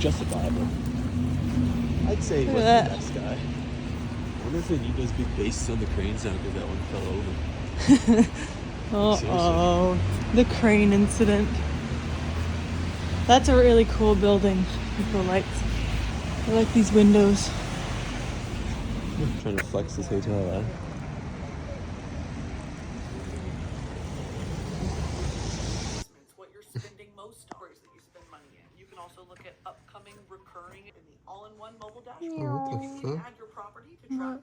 justifiable. I'd say he wasn't the best guy. I wonder if they need those big bases on the cranes now because that one fell over. Uh-oh. The crane incident. That's a really cool building with the lights. I like these windows. I'm trying to flex this hotel out. What you're spending most hours that you spend money in. You can also look at upcoming recurring in the all-in-one mobile dashboard. Oh, what the fuck? Add your property to track.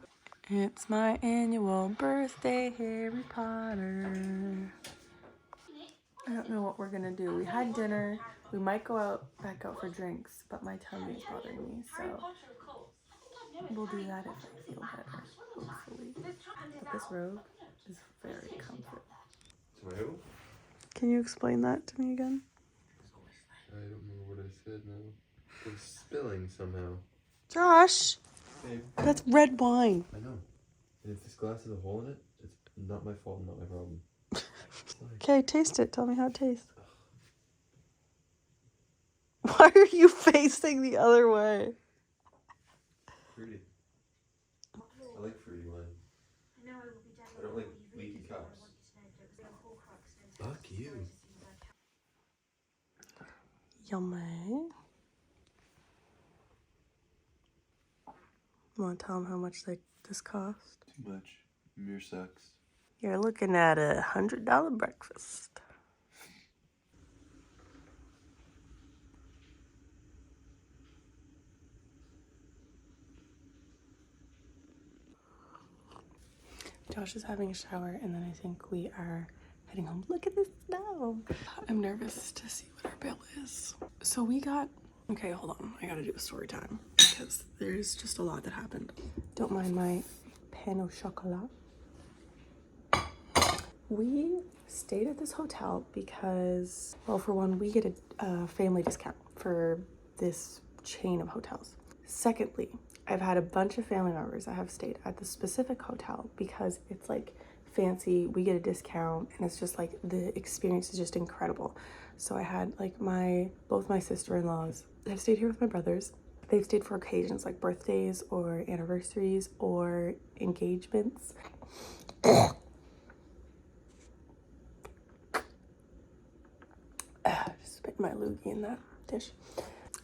It's my annual birthday, Harry Potter. I don't know what we're gonna do. We had dinner. We might go back out for drinks, but my tummy is bothering me, so we'll do that if I feel better, hopefully. But this robe is very comfy. Who? Can you explain that to me again? I don't know what I said now. It was spilling somehow. Josh! Babe. That's red wine. I know. And if this glass has a hole in it, it's not my fault, not my problem. Okay, taste it. Tell me how it tastes. Why are you facing the other way? Fruity. I like fruity wine. I don't like leaky cups. Fuck you. Yummy. Want to tell them how much this cost? Too much. Mirror sucks. You're looking at $100 breakfast. Josh is having a shower, and then I think we are heading home. Look at this snow. I'm nervous to see what our bill is. So we got, okay, hold on. I gotta do a story time because there's just a lot that happened. Don't mind my pain au chocolat. We stayed at this hotel because, well, for one, we get a family discount for this chain of hotels. Secondly, I've had a bunch of family members that have stayed at the specific hotel because it's like fancy, we get a discount, and it's just like the experience is just incredible. So I had like both my sister-in-laws have stayed here with my brothers. They've stayed for occasions like birthdays or anniversaries or engagements. Just spit my loogie in that dish.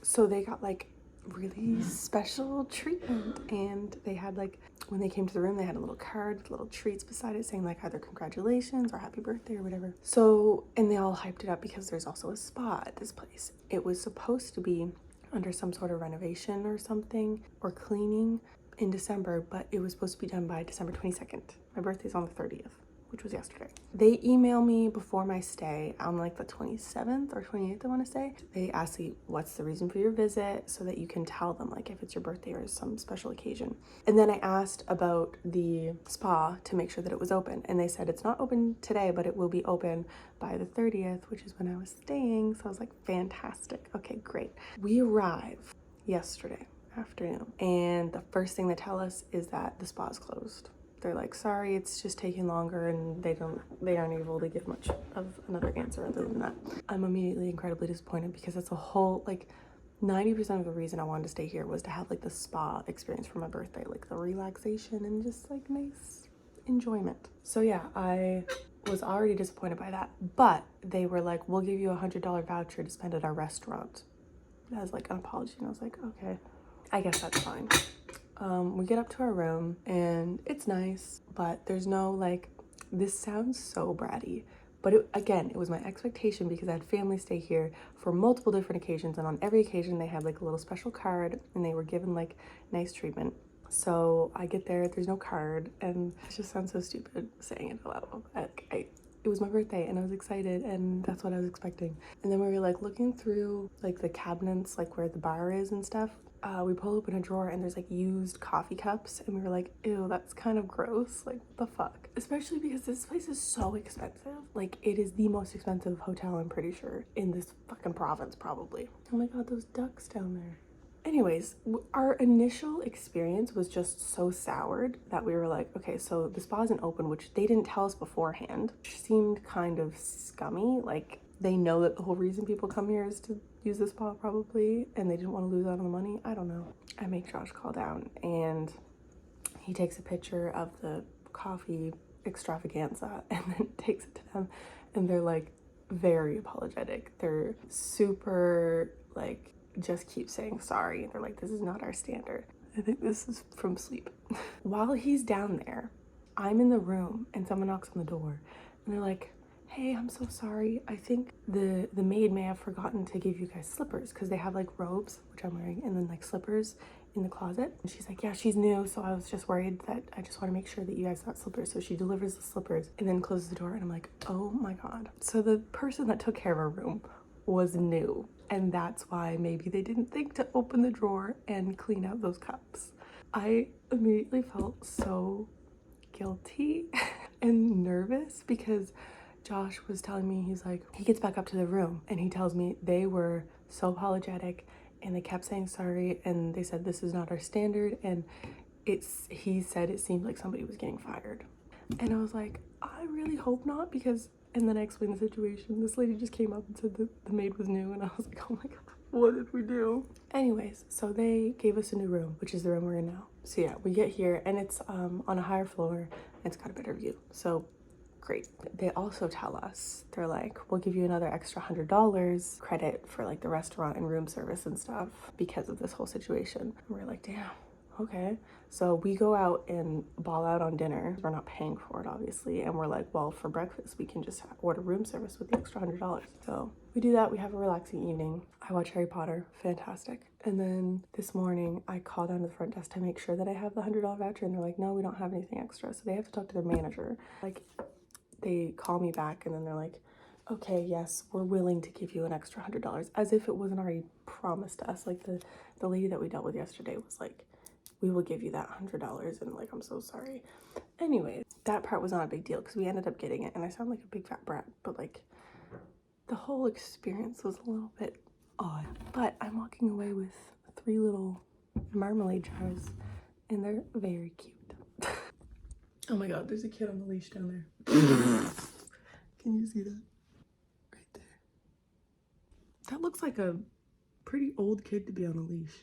So they got like really special treatment, and they had like, when they came to the room, they had a little card with little treats beside it saying like either congratulations or happy birthday or whatever. So, and they all hyped it up because there's also a spa at this place. It was supposed to be under some sort of renovation or something, or cleaning in December, but it was supposed to be done by December 22nd. My birthday's on the 30th, which was yesterday. They emailed me before my stay on like the 27th or 28th, I want to say. They asked me, what's the reason for your visit, so that you can tell them like if it's your birthday or some special occasion. And then I asked about the spa to make sure that it was open, and they said it's not open today, but it will be open by the 30th, which is when I was staying. So I was like, fantastic. Okay, great. We arrived yesterday afternoon, and the first thing they tell us is that the spa is closed. They're like, sorry, it's just taking longer, and they aren't able to give much of another answer other than that. I'm immediately incredibly disappointed because that's a whole, like 90% of the reason I wanted to stay here was to have like the spa experience for my birthday, like the relaxation and just like nice enjoyment. So yeah, I was already disappointed by that, but they were like, we'll give you $100 voucher to spend at our restaurant as like an apology, and I was like, okay, I guess that's fine. We get up to our room and it's nice, but there's no like, this sounds so bratty, but it was my expectation because I had family stay here for multiple different occasions, and on every occasion they had like a little special card and they were given like nice treatment. So I get there, there's no card, and it just sounds so stupid saying it out loud. It was my birthday and I was excited, and that's what I was expecting. And then we were like looking through like the cabinets, like where the bar is and stuff. We pull open a drawer and there's like used coffee cups, and we were like, ew, that's kind of gross. Like, what the fuck? Especially because this place is so expensive. Like, it is the most expensive hotel, I'm pretty sure, in this fucking province, probably. Oh my god, those ducks down there. Anyways, our initial experience was just so soured that we were like, okay, so the spa isn't open, which they didn't tell us beforehand, which seemed kind of scummy. Like, they know that the whole reason people come here is to use the spa probably, and they didn't want to lose out on the money. I don't know. I make Josh call down, and he takes a picture of the coffee extravaganza and then takes it to them, and they're like very apologetic. They're super like, just keep saying sorry. They're like, this is not our standard. I think this is from sleep. While he's down there, I'm in the room and someone knocks on the door and they're like, hey, I'm so sorry. I think the maid may have forgotten to give you guys slippers, because they have like robes, which I'm wearing, and then like slippers in the closet. And she's like, yeah, she's new, so I was just worried that I just want to make sure that you guys got slippers. So she delivers the slippers and then closes the door, and I'm like, oh my god. So the person that took care of our room was new, and that's why maybe they didn't think to open the drawer and clean out those cups. I immediately felt so guilty and nervous, because Josh was telling me, he's like, he gets back up to the room and he tells me they were so apologetic and they kept saying sorry, and they said this is not our standard, and he said it seemed like somebody was getting fired. And I was like, I really hope not, because, and then I explained the situation. This lady just came up and said that the maid was new, and I was like, oh my god, what did we do? Anyways, so they gave us a new room, which is the room we're in now. So yeah, we get here and it's on a higher floor and it's got a better view. So great. They also tell us, they're like, we'll give you another extra $100 credit for like the restaurant and room service and stuff because of this whole situation. And we're like, damn, okay. So we go out and ball out on dinner. We're not paying for it, obviously. And we're like, well, for breakfast, we can just order room service with the extra $100. So we do that. We have a relaxing evening. I watch Harry Potter. Fantastic. And then this morning, I call down to the front desk to make sure that I have the $100 voucher. And they're like, no, we don't have anything extra. So they have to talk to their manager. Like, they call me back and then they're like, okay, yes, we're willing to give you an extra $100, as if it wasn't already promised to us. Like the lady that we dealt with yesterday was like, we will give you that $100, and like, I'm so sorry. Anyway, that part was not a big deal because we ended up getting it, and I sound like a big fat brat, but like the whole experience was a little bit odd. But I'm walking away with 3 little marmalade jars, and they're very cute. Oh my god, there's a kid on the leash down there. Can you see that? Right there. That looks like a pretty old kid to be on a leash.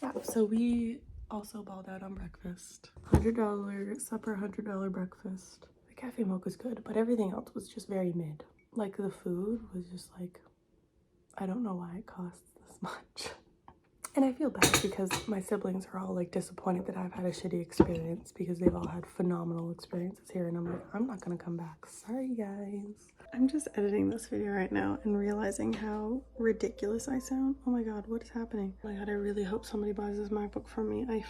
Yeah, so we also balled out on breakfast. $100 supper, $100 breakfast. The cafe mocha's good, but everything else was just very mid. Like the food was just like, I don't know why it costs this much. And I feel bad because my siblings are all like disappointed that I've had a shitty experience, because they've all had phenomenal experiences here, and I'm like, I'm not gonna come back. Sorry guys. I'm just editing this video right now and realizing how ridiculous I sound. Oh my god, what is happening? Oh my god, I really hope somebody buys this MacBook from me. I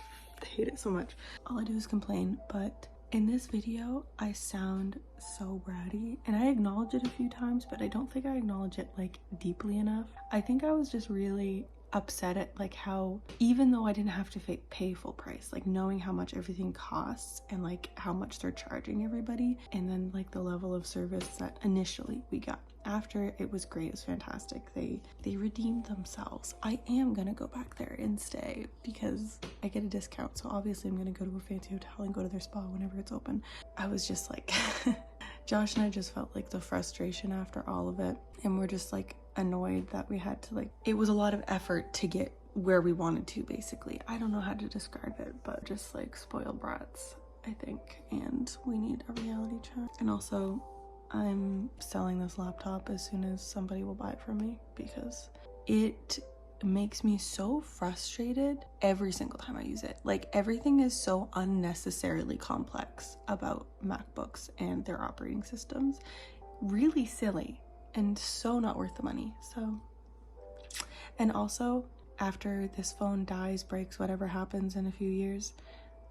hate it so much. All I do is complain, but in this video, I sound so bratty, and I acknowledge it a few times, but I don't think I acknowledge it like deeply enough. I think I was just really upset at like how, even though I didn't have to pay full price, like knowing how much everything costs and like how much they're charging everybody, and then like the level of service that initially we got. After, it was great, it was fantastic. They redeemed themselves. I am gonna go back there and stay because I get a discount, so obviously I'm gonna go to a fancy hotel and go to their spa whenever it's open. I was just like Josh and I just felt like the frustration after all of it, and we're just like annoyed that we had to, like, it was a lot of effort to get where we wanted to, basically. I don't know how to describe it, but just like spoiled brats, I think, and we need a reality check. And also, I'm selling this laptop as soon as somebody will buy it from me, because it makes me so frustrated every single time I use it. Like, everything is so unnecessarily complex about MacBooks and their operating systems. Really silly and so not worth the money. So, and also, after this phone dies, breaks, whatever happens in a few years,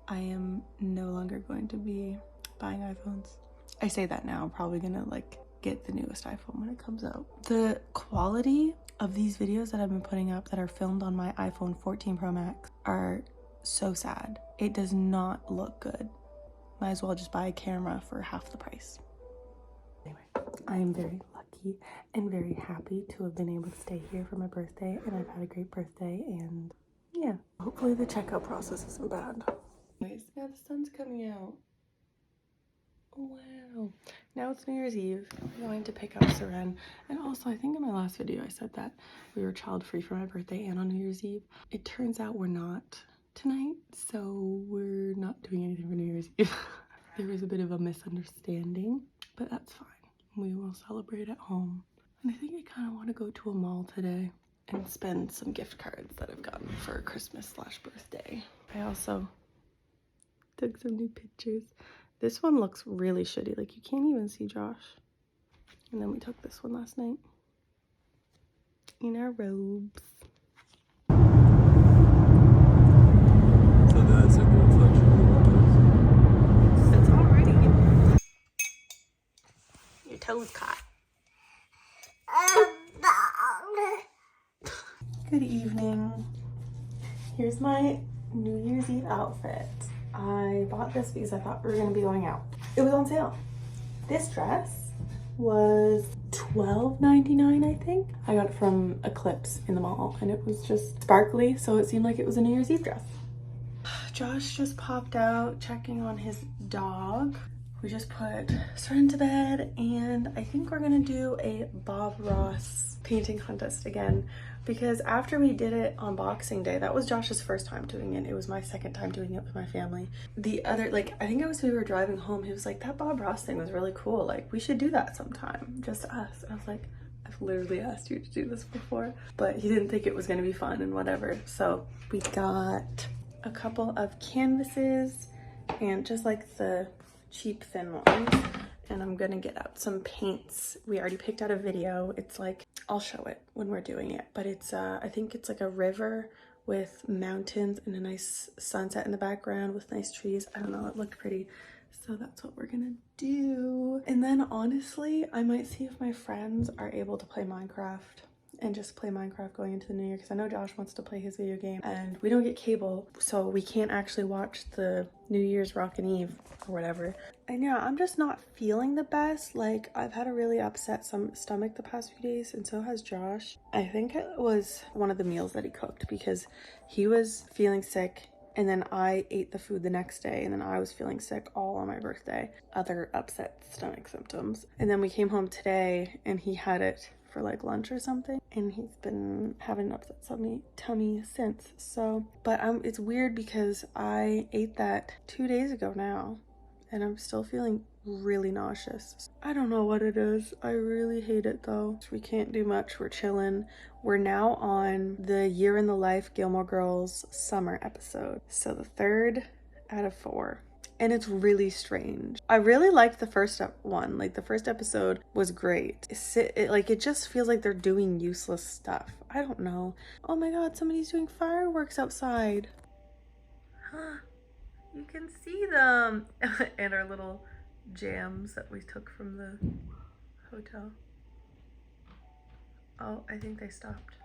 I am no longer going to be buying iPhones. I say that now, I'm probably gonna like get the newest iPhone when it comes out. The quality of these videos that I've been putting up that are filmed on my iPhone 14 Pro Max are so sad. It does not look good. Might as well just buy a camera for half the price. Anyway, I am very lucky and very happy to have been able to stay here for my birthday, and I've had a great birthday, and yeah, hopefully the checkout process isn't bad. Anyways, yeah, the sun's coming out. Wow. now it's New Year's Eve. I'm going to pick up Seren. And also, I think in my last video I said that we were child-free for my birthday and on New Year's Eve. It turns out we're not tonight, so we're not doing anything for New Year's Eve. There was a bit of a misunderstanding, but that's fine. We will celebrate at home. And I think I kind of want to go to a mall today and spend some gift cards that I've gotten for Christmas/birthday. I also took some new pictures. This one looks really shitty. Like, you can't even see Josh. And then we took this one last night in our robes. So that's a good reflection of It's already. Your toes caught. Good evening. Here's my New Year's Eve outfit. I bought this because I thought we were going to be going out. It was on sale. This dress was $12.99, I think. I got it from Eclipse in the mall, and it was just sparkly, so it seemed like it was a New Year's Eve dress. Josh just popped out checking on his dog. We just put Seren to bed, and I think we're gonna do a Bob Ross painting contest again, because after we did it on Boxing Day, that was Josh's first time doing it. It was my second time doing it with my family. The other, like, I think it was when we were driving home, he was like, that Bob Ross thing was really cool. Like, we should do that sometime, just us. And I was like, I've literally asked you to do this before. But he didn't think it was gonna be fun and whatever. So we got a couple of canvases and just like the cheap thin ones, and I'm gonna get out some paints. We already picked out a video. It's like, I'll show it when we're doing it, but it's I think it's like a river with mountains and a nice sunset in the background with nice trees. I don't know, it looked pretty, so that's what we're gonna do. And then honestly, I might see if my friends are able to play Minecraft and just play Minecraft going into the new year, because I know Josh wants to play his video game and we don't get cable, so we can't actually watch the New Year's Rockin' Eve or whatever. And yeah, I'm just not feeling the best. Like, I've had a really upset stomach the past few days, and so has Josh. I think it was one of the meals that he cooked, because he was feeling sick and then I ate the food the next day, and then I was feeling sick all on my birthday. Other upset stomach symptoms. And then we came home today and he had it for like lunch or something, and he's been having an upset tummy since. So, but it's weird because I ate that 2 days ago now, and I'm still feeling really nauseous. I don't know what it is. I really hate it though. We can't do much. We're chilling. We're now on the Year in the Life Gilmore Girls summer episode, so the 3rd out of 4. And it's really strange. I really liked the first one. Like, the first episode was great. It just feels like they're doing useless stuff. I don't know. Oh my god, somebody's doing fireworks outside. Huh. You can see them. And our little jams that we took from the hotel. Oh, I think they stopped.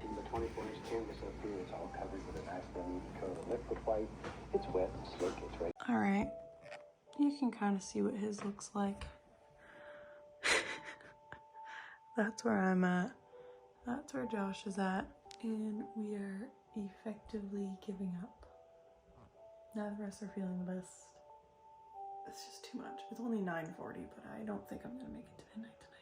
The 24-inch canvas up here is all covered with a nice brown coat of liquid white. It's wet, slick, it's ready. All right, you can kind of see what his looks like. That's where I'm at. That's where Josh is at. And we are effectively giving up. Neither of us are feeling the best. It's just too much. It's only 9:40, but I don't think I'm gonna make it to midnight tonight.